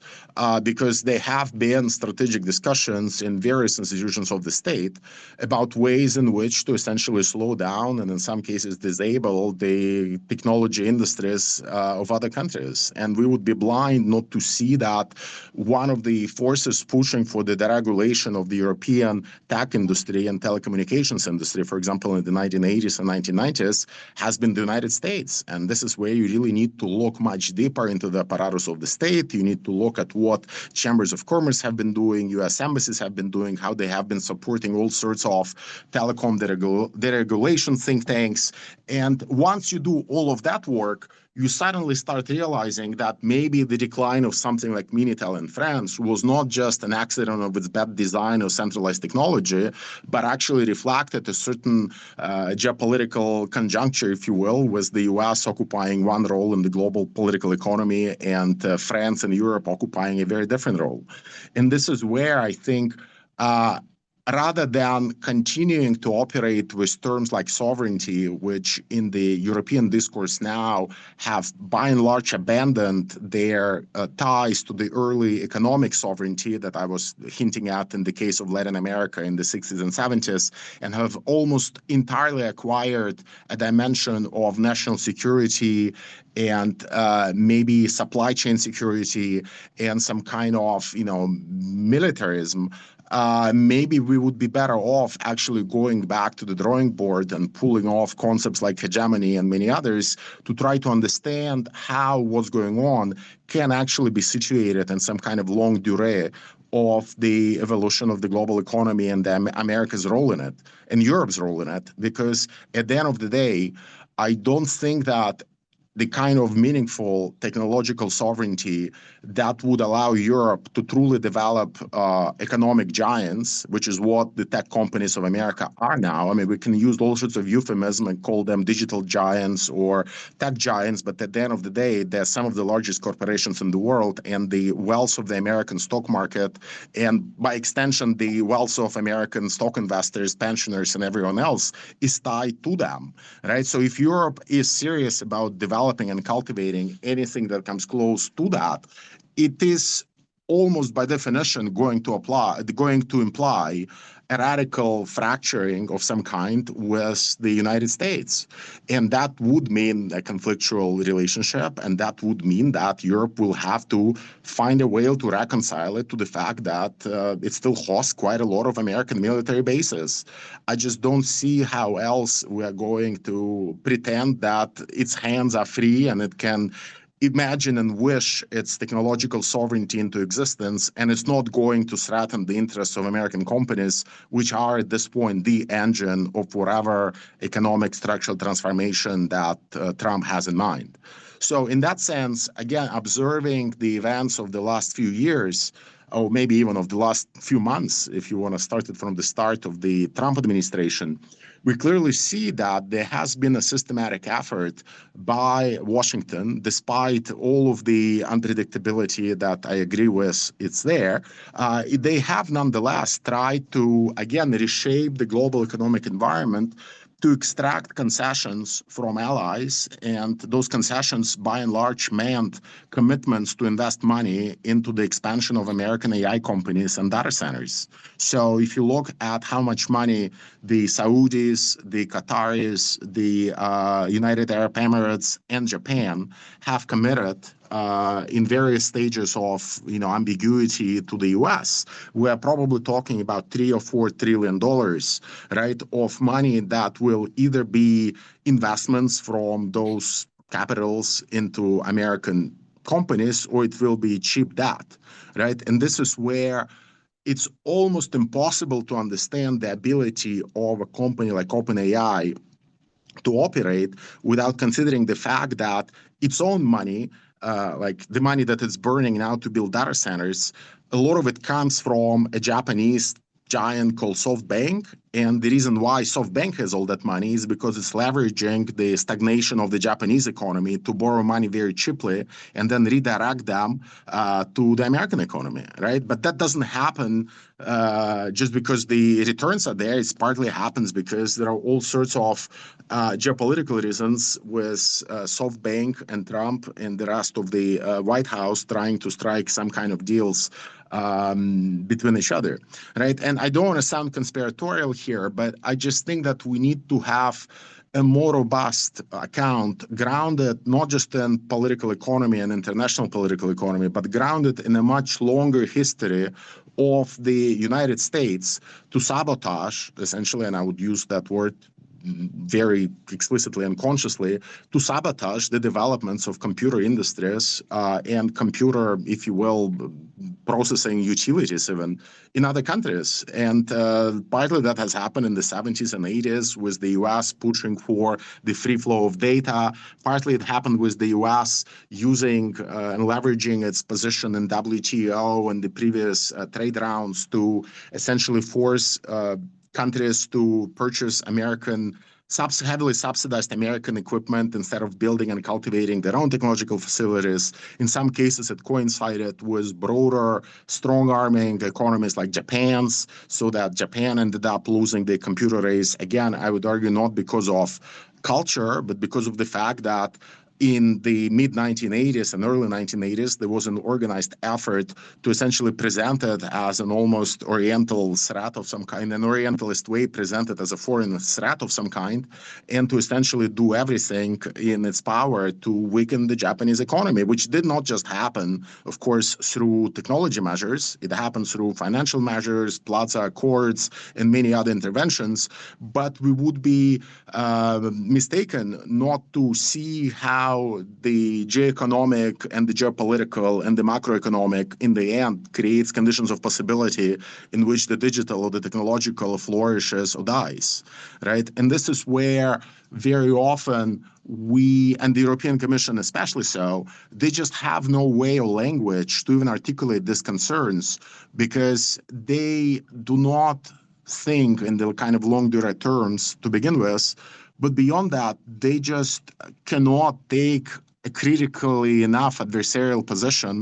S4: because there have been strategic discussions in various institutions of the state about ways in which to essentially slow down and in some cases disable the technology industries of other countries. And we would be blind not to see that one of the forces pushing for the deregulation of the European tech industry and telecommunications industry, for example, in the 1980s and 1990s, has been the United States. And this is where you really need to look much deeper into the apparatus of the state. You need to look at what chambers of commerce have been doing, US embassies have been doing, how they have been supporting all sorts of telecom deregulation think tanks. And once you do all of that work, you suddenly start realizing that maybe the decline of something like Minitel in France was not just an accident of its bad design or centralized technology, but actually reflected a certain geopolitical conjuncture, if you will, with the US occupying one role in the global political economy and France and Europe occupying a very different role. And this is where I think rather than continuing to operate with terms like sovereignty, which in the European discourse now have by and large abandoned their ties to the early economic sovereignty that I was hinting at in the case of Latin America in the 60s and 70s, and have almost entirely acquired a dimension of national security and maybe supply chain security and some kind of, militarism, maybe we would be better off actually going back to the drawing board and pulling off concepts like hegemony and many others to try to understand how what's going on can actually be situated in some kind of longue durée of the evolution of the global economy and America's role in it and Europe's role in it. Because at the end of the day, I don't think that the kind of meaningful technological sovereignty that would allow Europe to truly develop economic giants, which is what the tech companies of America are now. I mean, we can use all sorts of euphemism and call them digital giants or tech giants, but at the end of the day, they're some of the largest corporations in the world, and the wealth of the American stock market, and by extension, the wealth of American stock investors, pensioners, and everyone else is tied to them, right? So if Europe is serious about developing and cultivating anything that comes close to that, it is almost by definition going to imply a radical fracturing of some kind with the United States. And that would mean a conflictual relationship, and that would mean that Europe will have to find a way to reconcile it to the fact that it still hosts quite a lot of American military bases. I just don't see how else we are going to pretend that its hands are free and it can imagine and wish its technological sovereignty into existence, and it's not going to threaten the interests of American companies, which are at this point the engine of whatever economic structural transformation that Trump has in mind. So in that sense, again, observing the events of the last few years, or maybe even of the last few months, if you want to start it from the start of the Trump administration, we clearly see that there has been a systematic effort by Washington, despite all of the unpredictability that I agree with, it's there. They have nonetheless tried to, again, reshape the global economic environment to extract concessions from allies, and those concessions by and large meant commitments to invest money into the expansion of American AI companies and data centers. So if you look at how much money the Saudis, the Qataris, the United Arab Emirates, and Japan have committed in various stages of ambiguity to the U.S., we're probably talking about $3 or $4 trillion, right, of money that will either be investments from those capitals into American companies, or it will be cheap debt, right? And this is where it's almost impossible to understand the ability of a company like OpenAI to operate without considering the fact that its own money, like the money that it's burning now to build data centers, a lot of it comes from a Japanese giant called SoftBank. And the reason why SoftBank has all that money is because it's leveraging the stagnation of the Japanese economy to borrow money very cheaply and then redirect them to the American economy, right? But that doesn't happen just because the returns are there. It partly happens because there are all sorts of geopolitical reasons with SoftBank and Trump and the rest of the White House trying to strike some kind of deals between each other, right? And I don't want to sound conspiratorial here, but I just think that we need to have a more robust account grounded not just in political economy and international political economy, but grounded in a much longer history of the United States to sabotage, essentially, and I would use that word very explicitly and consciously, to sabotage the developments of computer industries and computer, if you will, processing utilities even in other countries. And partly that has happened in the 70s and 80s with the US pushing for the free flow of data. Partly it happened with the US using and leveraging its position in WTO and the previous trade rounds to essentially force countries to purchase heavily subsidized American equipment instead of building and cultivating their own technological facilities. In some cases, it coincided with broader strong-arming economies like Japan's, so that Japan ended up losing the computer race. Again, I would argue not because of culture, but because of the fact that in the mid-1980s and early 1980s, there was an organized effort to essentially present it as an almost Oriental threat of some kind, an Orientalist way presented as a foreign threat of some kind, and to essentially do everything in its power to weaken the Japanese economy, which did not just happen, of course, through technology measures. It happened through financial measures, Plaza Accords, and many other interventions. But we would be mistaken not to see how how the geoeconomic and the geopolitical and the macroeconomic in the end creates conditions of possibility in which the digital or the technological flourishes or dies, right? And this is where very often we, and the European Commission especially so, they just have no way or language to even articulate these concerns because they do not think in the kind of long-duration terms to begin with. But beyond that, they just cannot take a critically enough adversarial position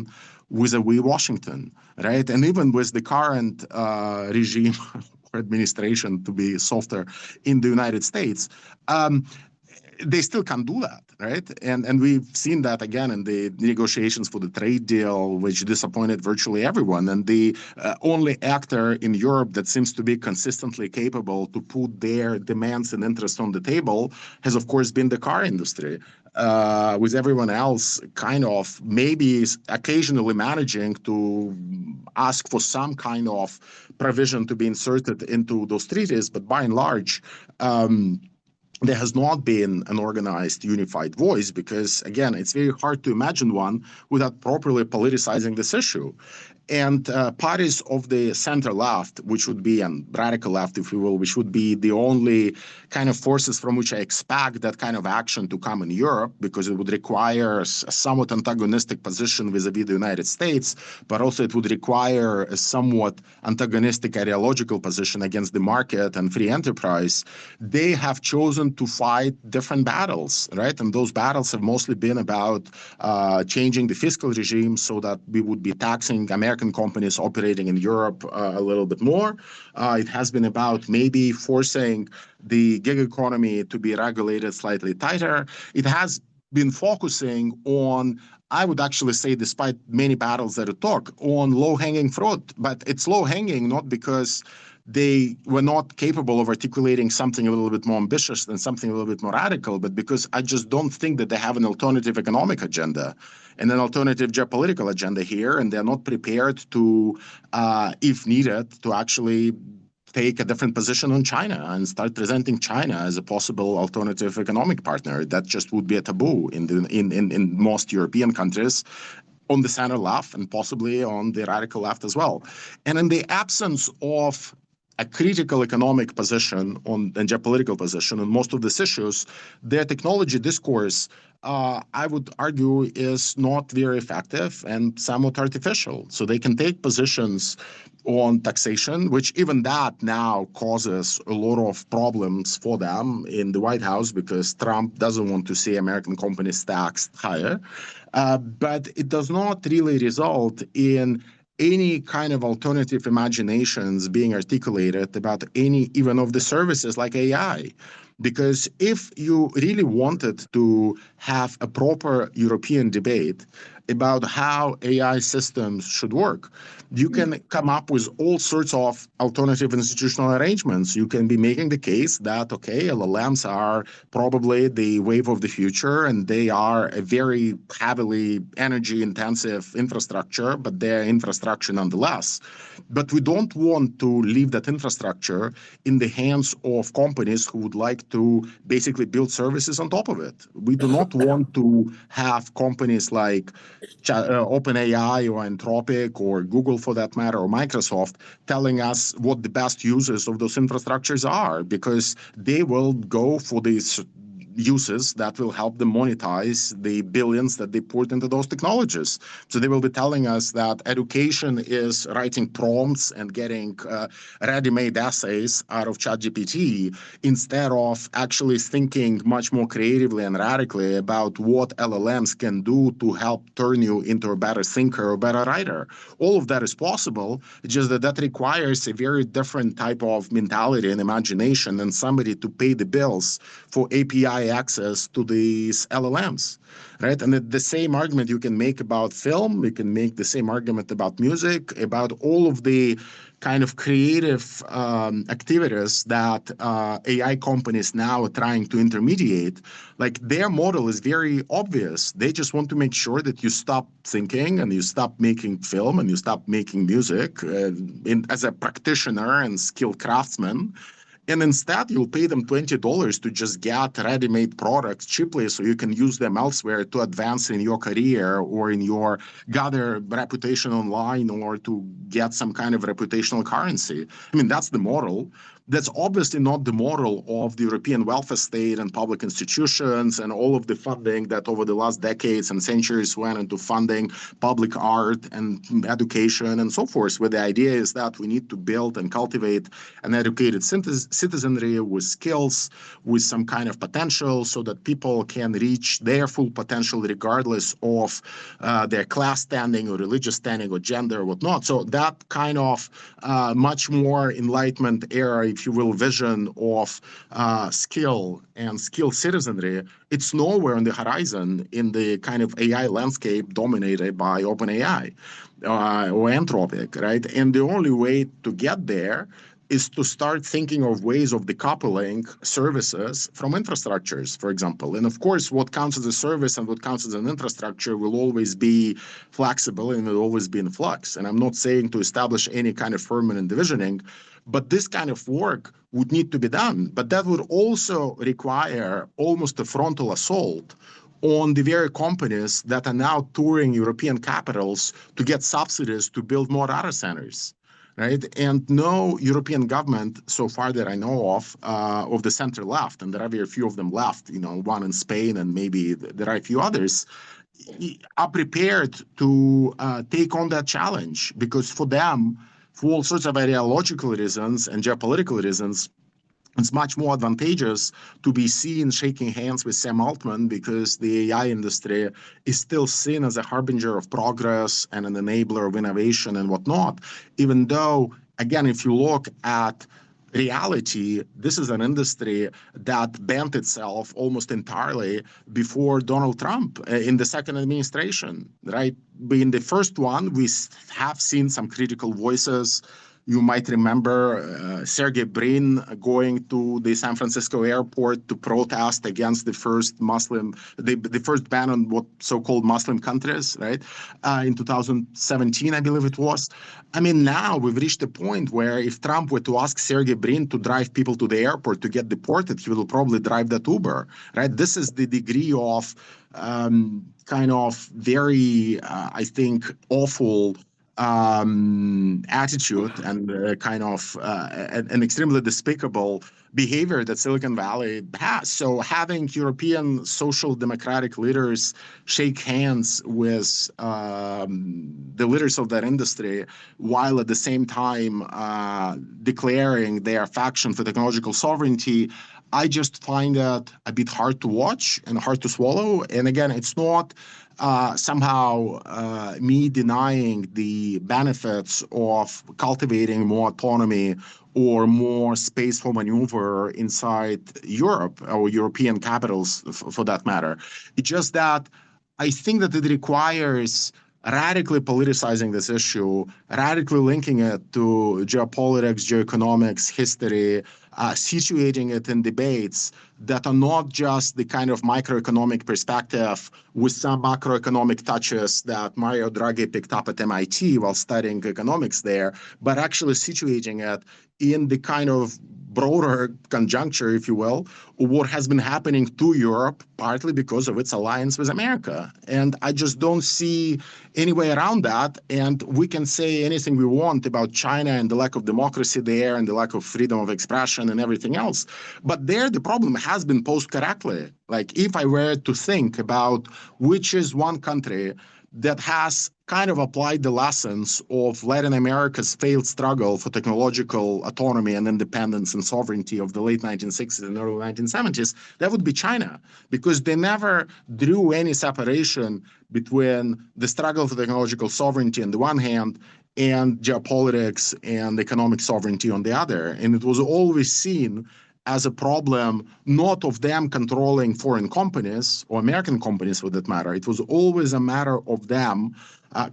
S4: vis-a-vis Washington, right? And even with the current regime or administration, to be softer, in the United States, they still can't do that, right? And we've seen that again in the negotiations for the trade deal, which disappointed virtually everyone. And the only actor in Europe that seems to be consistently capable to put their demands and interests on the table has, of course, been the car industry. With everyone else kind of maybe occasionally managing to ask for some kind of provision to be inserted into those treaties, but by and large, there has not been an organized, unified voice because, again, it's very hard to imagine one without properly politicizing this issue. And parties of the center left, which would be, and radical left, if you will, which would be the only kind of forces from which I expect that kind of action to come in Europe, because it would require a somewhat antagonistic position vis-a-vis the United States, but also it would require a somewhat antagonistic ideological position against the market and free enterprise. They have chosen to fight different battles, right? And those battles have mostly been about changing the fiscal regime so that we would be taxing American companies operating in Europe a little bit more. It has been about maybe forcing the gig economy to be regulated slightly tighter. It has been focusing on, I would actually say, despite many battles that it took, on low-hanging fruit. But it's low-hanging not because they were not capable of articulating something a little bit more ambitious and something a little bit more radical, but because I just don't think that they have an alternative economic agenda and an alternative geopolitical agenda here, and they're not prepared to, if needed, to actually take a different position on China and start presenting China as a possible alternative economic partner. That just would be a taboo in most European countries, on the center left and possibly on the radical left as well. And in the absence of a critical economic position and geopolitical position on most of these issues, their technology discourse, I would argue, is not very effective and somewhat artificial. So they can take positions on taxation, which even that now causes a lot of problems for them in the White House because Trump doesn't want to see American companies taxed higher. But it does not really result in any kind of alternative imaginations being articulated about any even of the services like AI. Because if you really wanted to have a proper European debate about how AI systems should work, you can come up with all sorts of alternative institutional arrangements. You can be making the case that, okay, LLMs are probably the wave of the future, and they are a very heavily energy-intensive infrastructure, but they're infrastructure nonetheless. But we don't want to leave that infrastructure in the hands of companies who would like to basically build services on top of it. We do not want to have companies like OpenAI or Anthropic or Google, for that matter, or Microsoft telling us what the best uses of those infrastructures are, because they will go for these uses that will help them monetize the billions that they put into those technologies. So they will be telling us that education is writing prompts and getting ready-made essays out of ChatGPT instead of actually thinking much more creatively and radically about what LLMs can do to help turn you into a better thinker or better writer. All of that is possible, it's just that that requires a very different type of mentality and imagination and somebody to pay the bills for API access to these LLMs, right? And the same argument you can make about film, you can make the same argument about music, about all of the kind of creative activities that AI companies now are trying to intermediate. Like, their model is very obvious. They just want to make sure that you stop thinking and you stop making film and you stop making music as a practitioner and skilled craftsman. And instead, you'll pay them $20 to just get ready-made products cheaply so you can use them elsewhere to advance in your career or in your gather reputation online or to get some kind of reputational currency. I mean, that's the model. That's obviously not the model of the European welfare state and public institutions and all of the funding that over the last decades and centuries went into funding public art and education and so forth, where the idea is that we need to build and cultivate an educated citizenry with skills, with some kind of potential so that people can reach their full potential regardless of their class standing or religious standing or gender or whatnot. So that kind of much more Enlightenment era, if you will, vision of skill and skilled citizenry, it's nowhere on the horizon in the kind of AI landscape dominated by OpenAI or Anthropic, right? And the only way to get there is to start thinking of ways of decoupling services from infrastructures, for example. And of course, what counts as a service and what counts as an infrastructure will always be flexible and will always be in flux. And I'm not saying to establish any kind of permanent divisioning, but this kind of work would need to be done. But that would also require almost a frontal assault on the very companies that are now touring European capitals to get subsidies to build more data centers. Right, and no European government, so far that I know of the center left, and there are very few of them left, one in Spain and maybe there are a few others, are prepared to take on that challenge because for them, for all sorts of ideological reasons and geopolitical reasons, it's much more advantageous to be seen shaking hands with Sam Altman because the AI industry is still seen as a harbinger of progress and an enabler of innovation and whatnot, even though, again, if you look at reality, this is an industry that bent itself almost entirely before Donald Trump in the second administration, right? But in the first one, we have seen some critical voices. You might remember Sergey Brin going to the San Francisco airport to protest against the first the first ban on what so-called Muslim countries, right? In 2017, I believe it was. I mean, now we've reached a point where if Trump were to ask Sergey Brin to drive people to the airport to get deported, he will probably drive that Uber, right? This is the degree of kind of very, I think, awful attitude and kind of an extremely despicable behavior that Silicon Valley has. So having European social democratic leaders shake hands with the leaders of that industry while at the same time declaring their affection for technological sovereignty, I just find that a bit hard to watch and hard to swallow. And again, it's not somehow me denying the benefits of cultivating more autonomy or more space for maneuver inside Europe or European capitals for that matter. It's just that I think that it requires radically politicizing this issue, radically linking it to geopolitics, geoeconomics, history, situating it in debates that are not just the kind of microeconomic perspective with some macroeconomic touches that Mario Draghi picked up at MIT while studying economics there, but actually situating it in the kind of broader conjuncture, if you will, of what has been happening to Europe, partly because of its alliance with America. And I just don't see any way around that. And we can say anything we want about China and the lack of democracy there and the lack of freedom of expression and everything else. But there, the problem has been posed correctly. Like if I were to think about which is one country that has kind of applied the lessons of Latin America's failed struggle for technological autonomy and independence and sovereignty of the late 1960s and early 1970s, that would be China, because they never drew any separation between the struggle for technological sovereignty on the one hand and geopolitics and economic sovereignty on the other. And it was always seen as a problem, not of them controlling foreign companies or American companies for that matter. It was always a matter of them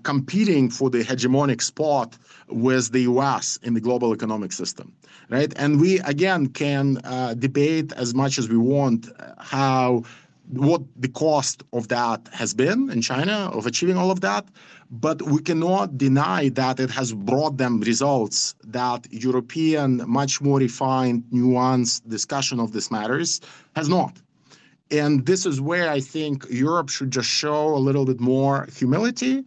S4: competing for the hegemonic spot with the US in the global economic system, right? And we, again, can debate as much as we want how what the cost of that has been in China of achieving all of that, but we cannot deny that it has brought them results that European, much more refined, nuanced discussion of these matters has not. And this is where I think Europe should just show a little bit more humility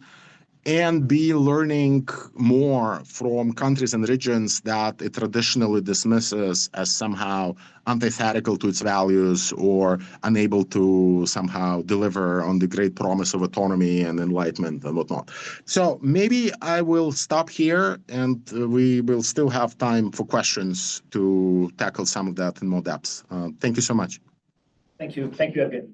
S4: and be learning more from countries and regions that it traditionally dismisses as somehow antithetical to its values or unable to somehow deliver on the great promise of autonomy and enlightenment and whatnot. So maybe I will stop here, and we will still have time for questions to tackle some of that in more depth. Thank you so much.
S2: Thank you, Evgeny.